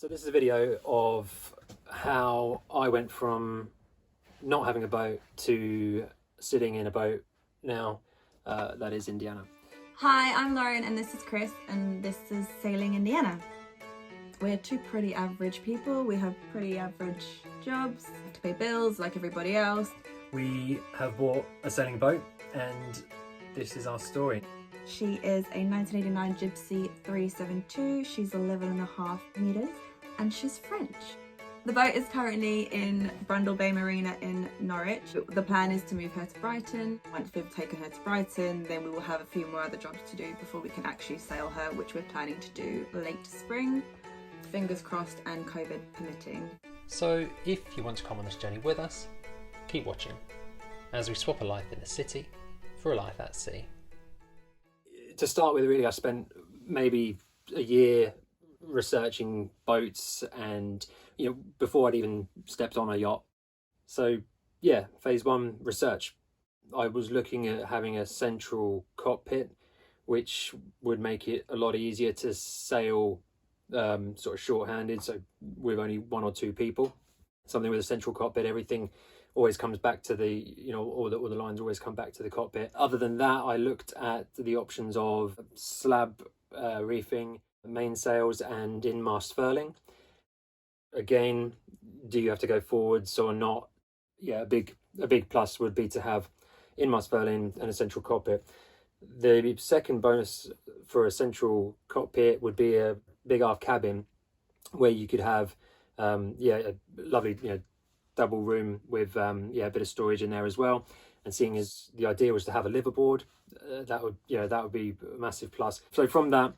So this is a video of how I went from not having a boat to sitting in a boat now, that is Indiana. Hi, I'm Lauren and this is Chris and this is Sailing Indiana. We're two pretty average people. We have pretty average jobs, have to pay bills like everybody else. We have bought a sailing boat and this is our story. She is a 1989 Gib'Sea 372. She's 11.5 meters and she's French. The boat is currently in Brundle Bay Marina in Norwich. The plan is to move her to Brighton. Once we've taken her to Brighton, then we will have a few more other jobs to do before we can actually sail her, which we're planning to do late spring. Fingers crossed and COVID permitting. So if you want to come on this journey with us, keep watching as we swap a life in the city for a life at sea. To start with, really, I spent maybe a year researching boats and, before I'd even stepped on a yacht. So yeah, phase one, research. I was looking at having a central cockpit, which would make it a lot easier to sail sort of short-handed, so with only one or two people. Something with a central cockpit, everything always comes back to the, all the lines always come back to the cockpit. Other than that, I looked at the options of slab reefing, mainsails and in-mast furling. Again, do you have to go forwards or not? Yeah, a big plus would be to have in-mast furling and a central cockpit. The second bonus for a central cockpit would be a big aft cabin where you could have a lovely double room with a bit of storage in there as well. And seeing as the idea was to have a liveaboard, that would be a massive plus. So from that,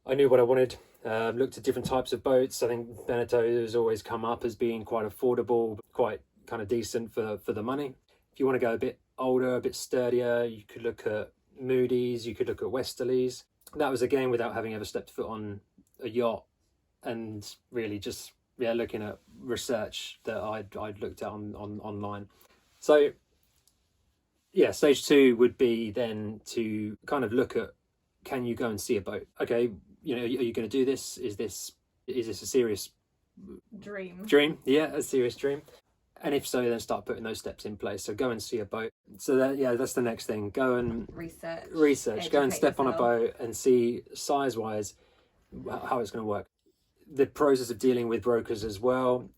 I knew what I wanted. Looked at different types of boats. I think Beneteau has always come up as being quite affordable, quite kind of decent for the money. If you want to go a bit older, a bit sturdier, you could look at Moody's, you could look at Westerlies. That was again without having ever stepped foot on a yacht, and really just looking at research that I'd looked at on online. So yeah, stage two would be then to kind of look at, can you go and see a boat? Okay, are you going to do this? Is this a serious Dream? Yeah, a serious dream. And if so, then start putting those steps in place. So go and see a boat. So that's the next thing. Go and research. Go and step on a boat and see size-wise how it's going to work. The process of dealing with brokers as well.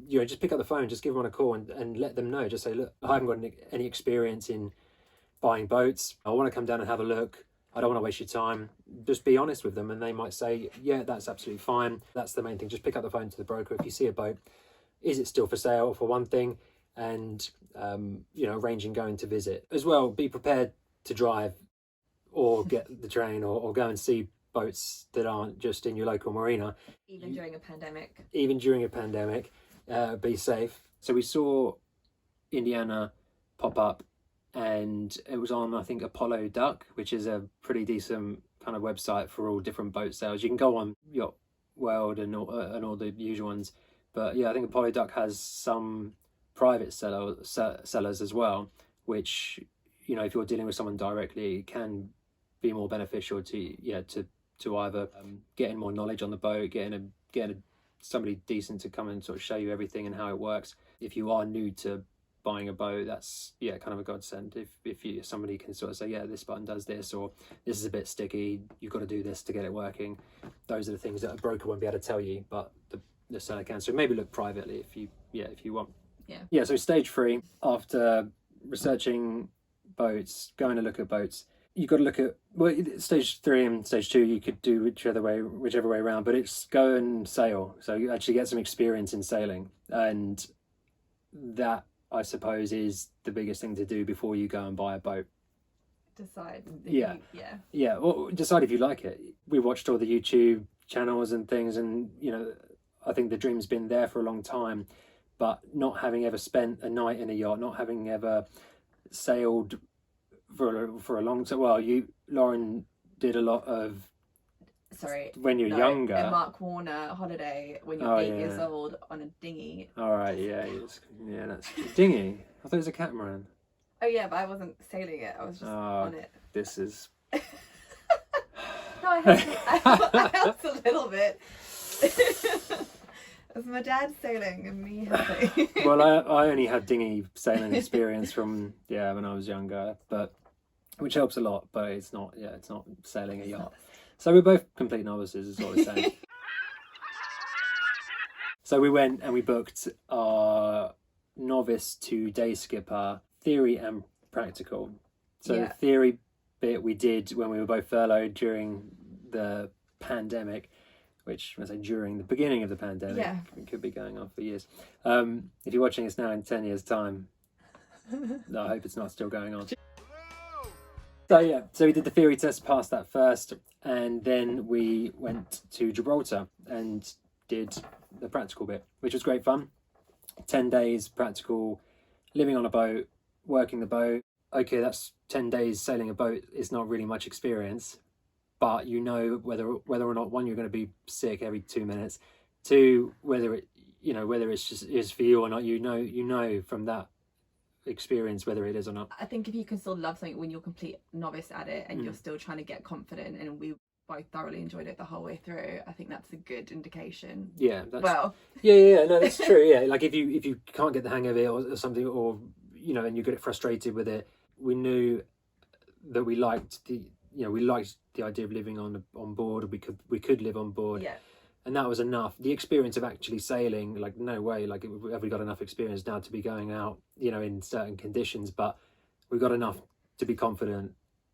Just pick up the phone, just give them a call and let them know. Just say, look, I haven't got any experience in buying boats. I want to come down and have a look. I don't want to waste your time. Just be honest with them and they might say, yeah, that's absolutely fine. That's the main thing. Just pick up the phone to the broker. If you see a boat, is it still for sale, for one thing? And, arranging going to visit. As well, be prepared to drive or get the train or go and see boats that aren't just in your local marina. Even during a pandemic. Be safe. So we saw Indiana pop up and it was on, I think, Apollo Duck, which is a pretty decent kind of website for all different boat sales. You can go on Yacht World and all the usual ones. But yeah, I think Apollo Duck has some private sellers as well, which, if you're dealing with someone directly, can be more beneficial to either getting more knowledge on the boat, getting somebody decent to come and sort of show you everything and how it works. If you are new to buying a boat, that's kind of a godsend. If somebody can sort of say, yeah, this button does this, or this is a bit sticky, you've got to do this to get it working. Those are the things that a broker won't be able to tell you, but the seller can. So maybe look privately if you want. Yeah. So stage three, after researching boats, going to look at boats, you've got to look at, stage three and stage two, you could do whichever way around, but it's go and sail. So you actually get some experience in sailing, and that, I suppose, is the biggest thing to do before you go and buy a boat. Decide. Well, decide if you like it. We watched all the YouTube channels and things, and I think the dream's been there for a long time, but not having ever spent a night in a yacht, not having ever sailed for a long time. Well, Lauren, did a lot of. When you're younger. A Mark Warner holiday when you're 8 years old on a dinghy. All right, that's dinghy. I thought it was a catamaran. Oh yeah, but I wasn't sailing it. I was just on it. This is. No, I helped a little bit. As my dad sailing and me happy. Well, I only had dinghy sailing experience from when I was younger, but which helps a lot. But it's not sailing a yacht. So we're both complete novices, is what we're saying. So we went and we booked our novice to day skipper theory and practical. So the theory bit we did when we were both furloughed during the pandemic, which I say during the beginning of the pandemic. Yeah. It could be going on for years. If you're watching this now in 10 years' time, I hope it's not still going on. So we did the theory test, passed that first, and then we went to Gibraltar and did the practical bit, which was great fun. 10 days practical, living on a boat, working the boat. Okay, that's 10 days sailing a boat. It's not really much experience, but you know whether or not, one, you're going to be sick every 2 minutes, two, whether it's just is for you or not. You know from that experience whether it is or not. I think if you can still love something when you're complete novice at it and you're still trying to get confident, and we both thoroughly enjoyed it the whole way through, I think that's a good indication. Yeah. No, That's true. Yeah, like if you can't get the hang of it or something, or and you get frustrated with it, we knew that we liked the idea of living on board. We could live on board. Yeah. And that was enough. The experience of actually sailing, like, no way, like, have we got enough experience now to be going out, in certain conditions? But we've got enough to be confident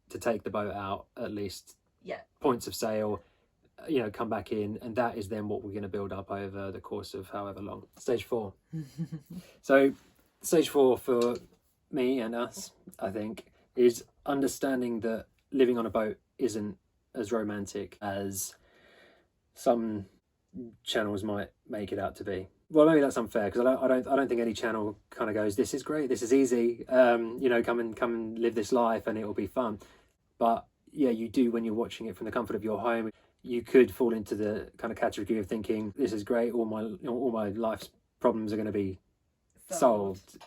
to take the boat out, at least. Yeah. Points of sail, come back in. And that is then what we're going to build up over the course of however long. Stage 4. So, stage 4 for me and us, I think, is understanding that living on a boat isn't as romantic as some channels might make it out to be. Well, maybe that's unfair, because I don't think any channel kind of goes, this is great, this is easy, come and live this life and it will be fun. But yeah, you do, when you're watching it from the comfort of your home, you could fall into the kind of category of thinking, this is great, all my life's problems are going to be solved.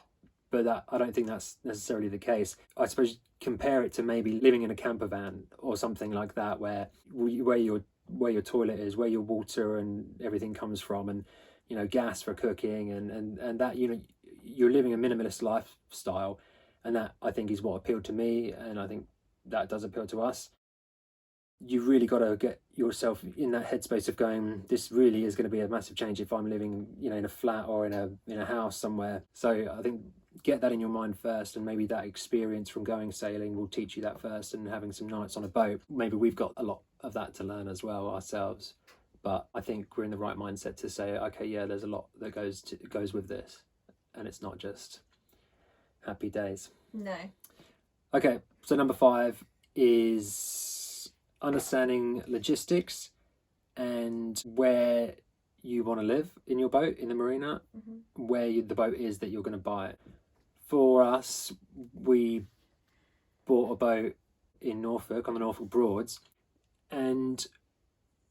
But I don't think that's necessarily the case. I suppose compare it to maybe living in a camper van or something like that, where your toilet is, where your water and everything comes from, and gas for cooking, and that you're living a minimalist lifestyle, and that, I think, is what appealed to me, and I think that does appeal to us. You really got to get yourself in that headspace of going, this really is going to be a massive change if I'm living in a flat or in a house somewhere. So I think get that in your mind first, and maybe that experience from going sailing will teach you that first, and having some nights on a boat, maybe we've got a lot of that to learn as well ourselves. But I think we're in the right mindset to say, okay, yeah, there's a lot that goes with this, and it's not just happy days. No. Okay, so number 5 is understanding logistics and where you want to live in your boat in the marina, where the boat is that you're going to buy it. For us, we bought a boat in Norfolk, on the Norfolk Broads, and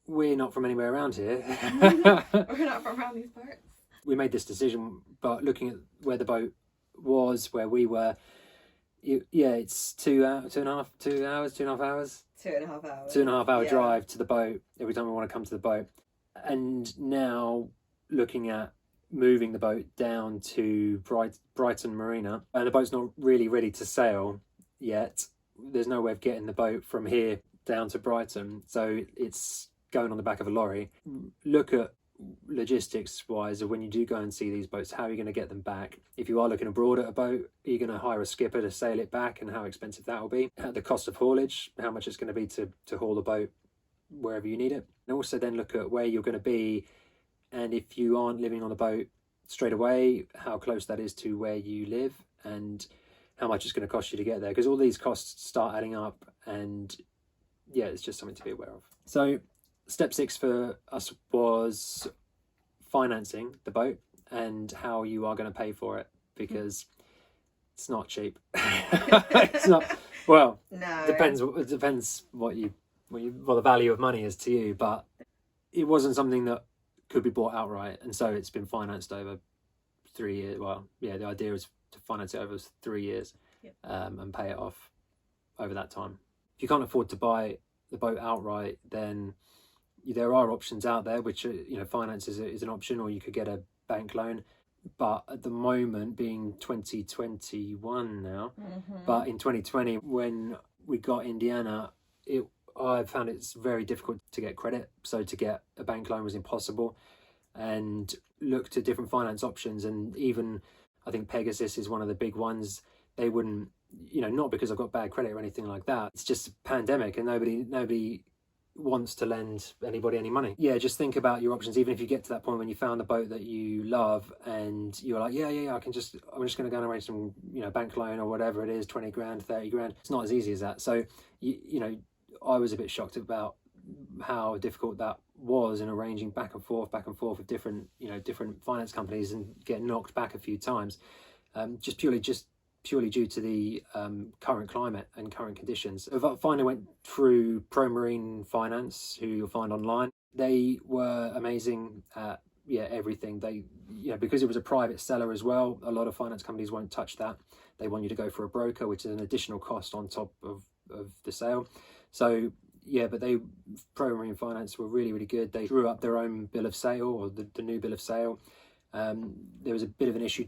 we're not from anywhere around here. We're not from around these parts. We made this decision, but looking at where the boat was, where we were, it's 2.5 hours. 2.5 hours. 2.5 hour drive to the boat every time we want to come to the boat. And now looking at moving the boat down to Brighton Marina, and the boat's not really ready to sail yet. There's no way of getting the boat from here down to Brighton, so it's going on the back of a lorry. Look at logistics wise of when you do go and see these boats, how are you going to get them back? If you are looking abroad at a boat, are you going to hire a skipper to sail it back, and how expensive that will be? The cost of haulage, how much it's going to be to haul the boat wherever you need it. And also then look at where you're going to be, and if you aren't living on a boat straight away, how close that is to where you live, and how much it's going to cost you to get there, because all these costs start adding up, and yeah, it's just something to be aware of. So step 6 for us was financing the boat and how you are going to pay for it, because it's not cheap. It's not, well, no. It depends what the value of money is to you, but it wasn't something that could be bought outright, and so it's been financed over 3 years. Well, yeah, the idea is to finance it over 3 years, and pay it off over that time. If you can't afford to buy the boat outright, then there are options out there, which finance is an option, or you could get a bank loan. But at the moment, being 2021 now, but in 2020 when we got Indiana, I found it's very difficult to get credit. So to get a bank loan was impossible, and looked at different finance options. And even I think Pegasus is one of the big ones. They wouldn't, not because I've got bad credit or anything like that. It's just a pandemic and nobody wants to lend anybody any money. Yeah, just think about your options. Even if you get to that point when you found the boat that you love and you're like, yeah, I'm just going to go and arrange some, bank loan or whatever it is, 20 grand, 30 grand. It's not as easy as that. So, I was a bit shocked about how difficult that was in arranging back and forth with different finance companies, and getting knocked back a few times, just purely due to the current climate and current conditions. I finally went through Pro Marine Finance, who you'll find online. They were amazing at everything. They, because it was a private seller as well, a lot of finance companies won't touch that. They want you to go for a broker, which is an additional cost on top of the sale. So but Pro Marine Finance were really, really good. They drew up their own bill of sale, or the new bill of sale. There was a bit of an issue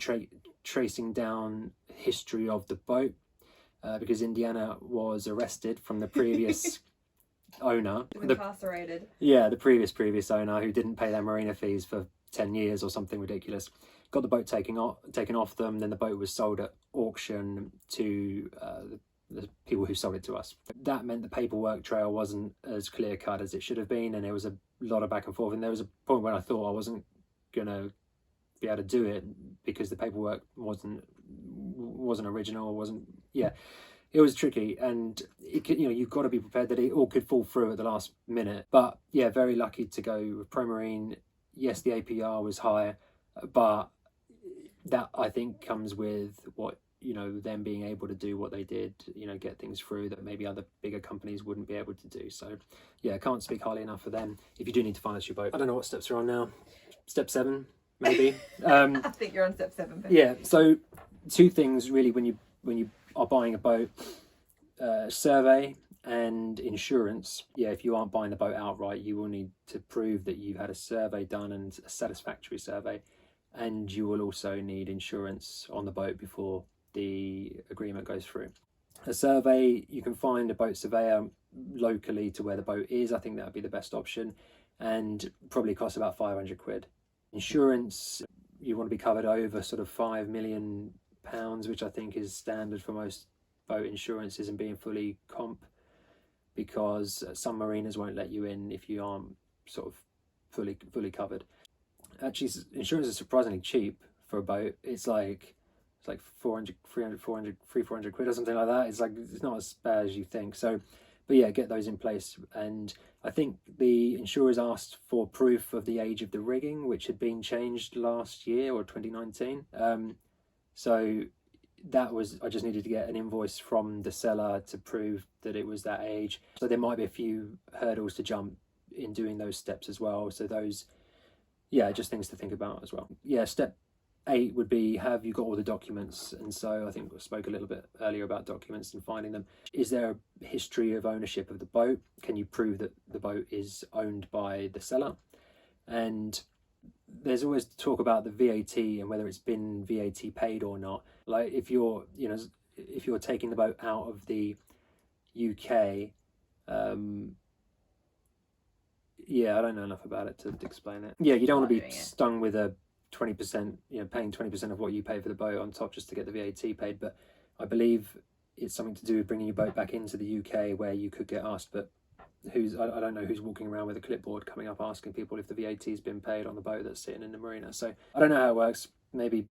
tracing down history of the boat, because Indiana was arrested from the previous owner. Incarcerated. The previous owner, who didn't pay their marina fees for 10 years or something ridiculous. Got the boat taken off them. Then the boat was sold at auction to the people who sold it to us. That meant the paperwork trail wasn't as clear cut as it should have been, and there was a lot of back and forth. And there was a point when I thought I wasn't gonna be able to do it because the paperwork wasn't original, it was tricky. And you've got to be prepared that it all could fall through at the last minute. But very lucky to go with Pro Marine. Yes, the APR was higher, but that I think comes with what them being able to do what they did, get things through that maybe other bigger companies wouldn't be able to do. So I can't speak highly enough for them. If you do need to finance your boat, I don't know what steps are on now. Step 7 maybe. I think you're on step 7. Ben. So 2 things really when you are buying a boat: survey and insurance. If you aren't buying the boat outright, you will need to prove that you've had a survey done, and a satisfactory survey, and you will also need insurance on the boat before the agreement goes through. A survey, you can find a boat surveyor locally to where the boat is. I think that would be the best option, and probably costs about 500 quid. Insurance, you want to be covered over sort of £5 million, which I think is standard for most boat insurances, and being fully comp, because some marinas won't let you in if you aren't sort of fully covered. Actually, insurance is surprisingly cheap for a boat. It's like 400 quid or something like that. It's not as bad as you think. So, but get those in place. And I think the insurers asked for proof of the age of the rigging, which had been changed last year or 2019. So that was, I just needed to get an invoice from the seller to prove that it was that age. So there might be a few hurdles to jump in doing those steps as well. So those, just things to think about as well. Step 8 would be, have you got all the documents? And so I think I spoke a little bit earlier about documents and finding them. Is there a history of ownership of the boat? Can you prove that the boat is owned by the seller? And there's always talk about the VAT and whether it's been VAT paid or not. Like if you're taking the boat out of the UK, I don't know enough about it to explain it. You don't want to be stung with a 20%, paying 20% of what you pay for the boat on top just to get the VAT paid. But I believe it's something to do with bringing your boat back into the UK, where you could get asked, but I don't know who's walking around with a clipboard coming up asking people if the VAT's been paid on the boat that's sitting in the marina. So I don't know how it works. Maybe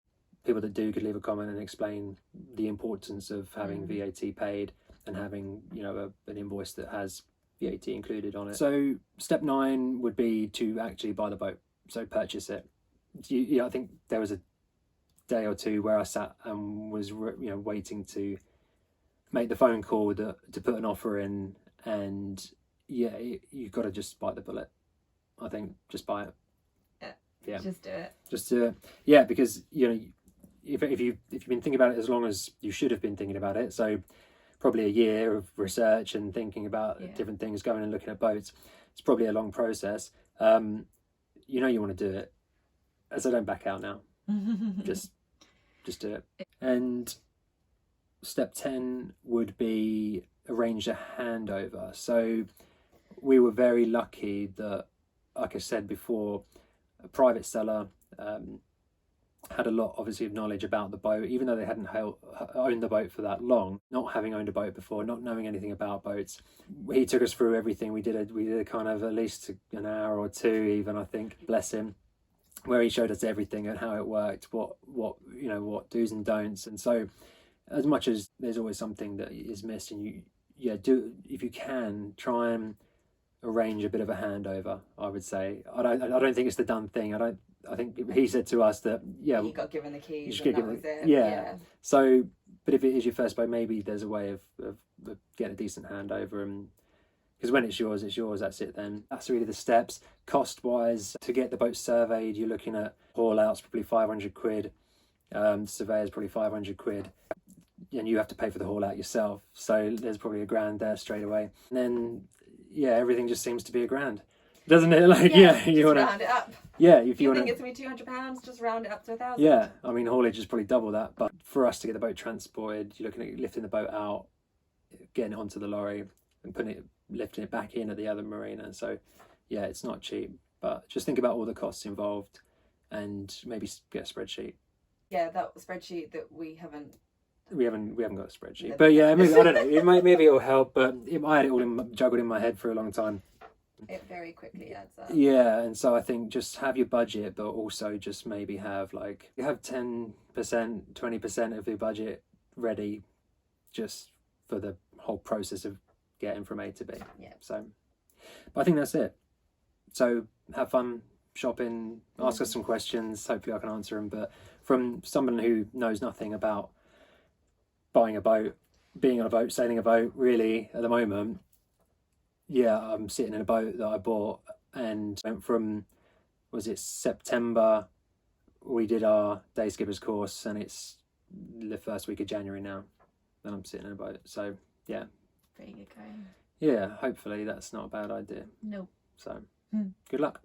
people that do could leave a comment and explain the importance of having VAT paid and having, an invoice that has VAT included on it. So step 9 would be to actually buy the boat, so purchase it. I think there was a day or two where I sat and was waiting to make the phone call to put an offer in, and you've got to just bite the bullet. I think just buy it. Just do it. Just do it. Because if you've been thinking about it as long as you should have been thinking about it, so probably a year of research and thinking about different things, going and looking at boats, it's probably a long process. You know you want to do it, so don't back out now. just do it. And step 10 would be arrange a handover. So we were very lucky that, like I said before, a private seller had a lot, obviously, of knowledge about the boat, even though they hadn't owned the boat for that long. Not having owned a boat before, not knowing anything about boats, he took us through everything. We did a kind of at least an hour or two, even, I think, bless him, where he showed us everything and how it worked, what do's and don'ts. And so, as much as there's always something that is missed, and do, if you can, try and arrange a bit of a handover. I would say I don't think it's the done thing. I think he said to us that you got given the keys. Yeah. So, but if it is your first boat, maybe there's a way of getting a decent handover, and because when it's yours, that's it then. That's really the steps. Cost wise, to get the boat surveyed, you're looking at haul outs probably 500 quid, surveyors probably 500 quid, and you have to pay for the haul out yourself, so there's probably £1,000 there straight away. And then everything just seems to be £1,000, doesn't it? Like you want to round it up. Yeah, if you think it's gonna be £200, just round it up to 1,000. Yeah, I mean haulage is probably double that, but for us to get the boat transported, you're looking at lifting the boat out, getting it onto the lorry, and lifting it back in at the other marina. So yeah, it's not cheap, but just think about all the costs involved, and maybe get a spreadsheet. Yeah, that spreadsheet that we haven't got a spreadsheet, but yeah, maybe I don't know. Maybe it'll help, but I had it all juggled in my head for a long time. It very quickly adds up. Yeah, and so I think just have your budget, but also just maybe have 10%, 20% of your budget ready, just for the whole process of getting from A to B. Yeah. So, but I think that's it. So have fun shopping, ask us some questions. Hopefully I can answer them. But from someone who knows nothing about buying a boat, being on a boat, sailing a boat, really at the moment. Yeah, I'm sitting in a boat that I bought, and went from, was it September, we did our day skippers course, and it's the first week of January now, and I'm sitting in a boat. So yeah. Very good going. Yeah, hopefully that's not a bad idea. No. So good luck.